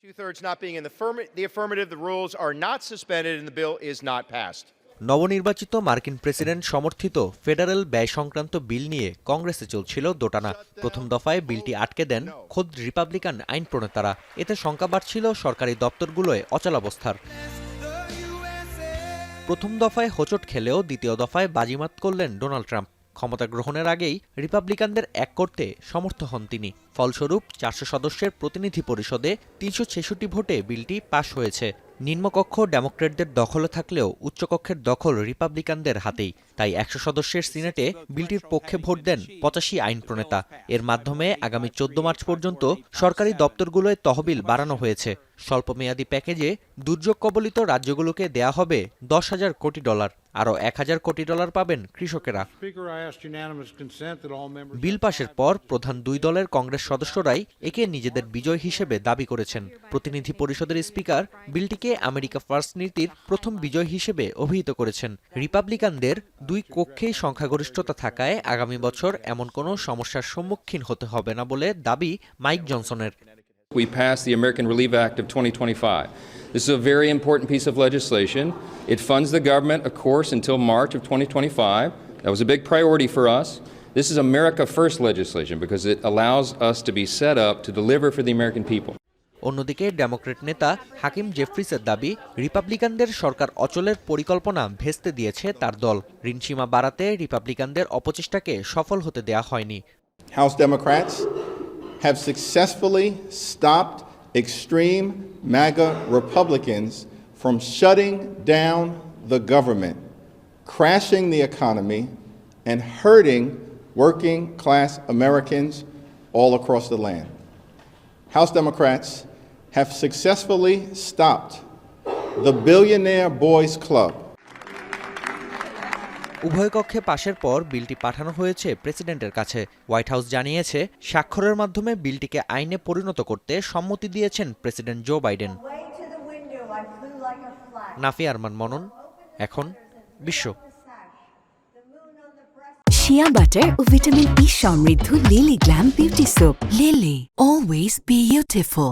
Two-thirds not being in the affirmative, the rules are not suspended and the bill is not passed. নবনির্বাচিত মার্কিন president সমর্থিত federal ব্যয় সংক্রান্ত বিল নিয়ে কংগ্রেসে চলছিল দোটানা। প্রথম দফায় বিলটি আটকে দেন খোদ রিপাবলিকান আইন প্রণেতারা। এতে শঙ্কা বাড়ছিল সরকারি দপ্তরগুলোয় অচলাবস্থার। প্রথম দফায় হোঁচট খেলেও দ্বিতীয় দফায় বাজিমাত করলেন ডোনাল্ড ট্রাম্প। ক্ষমতা গ্রহণের আগেই রিপাবলিকানদের এক করতে সমর্থ হন তিনি। ফলস্বরূপ 400 সদস্যের প্রতিনিধি পরিষদে 366 ভোটে বিলটি পাশ হয়েছে। নিম্নকক্ষ ডেমোক্র্যাটদের দখলে থাকলেও উচ্চকক্ষের দখল রিপাবলিকানদের হাতেই। তাই 100 সদস্যের সিনেটে বিলটির পক্ষে ভোট দেন 85 আইন প্রণেতা। এর মাধ্যমে আগামী 14 মার্চ পর্যন্ত সরকারি দপ্তরগুলোয় তহবিল বাড়ানো হয়েছে। স্বল্পমেয়াদী প্যাকেজে দুর্যোগ কবলিত রাজ্যগুলোকে দেয়া হবে $10,000 কোটি। আরও $1,000 কোটি পাবেন কৃষকেরা। বিল পাশের পর প্রধান দুই দলের কংগ্রেস সদস্যরাই একে নিজেদের বিজয় হিসেবে দাবি করেছেন। প্রতিনিধি পরিষদের স্পিকার বিলটিকে আমেরিকা ফার্স্ট নীতির প্রথম বিজয় হিসেবে অভিহিত করেছেন। রিপাবলিকানদের দুই কক্ষেই সংখ্যাগরিষ্ঠতা থাকায় আগামী বছর এমন কোনো সমস্যার সম্মুখীন হতে হবে না বলে দাবি mic জনসনের। We passed the American Relief Act of 2025. This is a very important piece of legislation. It funds the government, of course, until March of 2025. That was a big priority for us. This is America First legislation because it allows us to be set up to deliver for the American people. অন্যদিকে Democrat নেতা হাকিম জেফ্রিসের দাবি, রিপাবলিকানদের সরকার অচলের পরিকল্পনা ভেস্তে দিয়েছে তার দল। ঋণসীমা বাড়াতে রিপাবলিকানদের অপচেষ্টাকে সফল হতে দেয়া হয়নি। House Democrats have successfully stopped extreme MAGA Republicans from shutting down the government, crashing the economy, and hurting working class Americans all across the land. House Democrats have successfully stopped the Billionaire Boys Club. উভয় কক্ষে পাশের পর বিলটি পাঠানো হয়েছে প্রেসিডেন্টের কাছে। White house জানিয়েছে, স্বাক্ষরের মাধ্যমে বিলটিকে আইনে পরিণত করতে সম্মতি দিয়েছেন president Joe Biden. Nafi Arman Monon, এখন বিশ্ব। শিয়া বাটার ও ভিটামিন ই সমৃদ্ধ Lily glam beauty soap. Lily, always beautiful.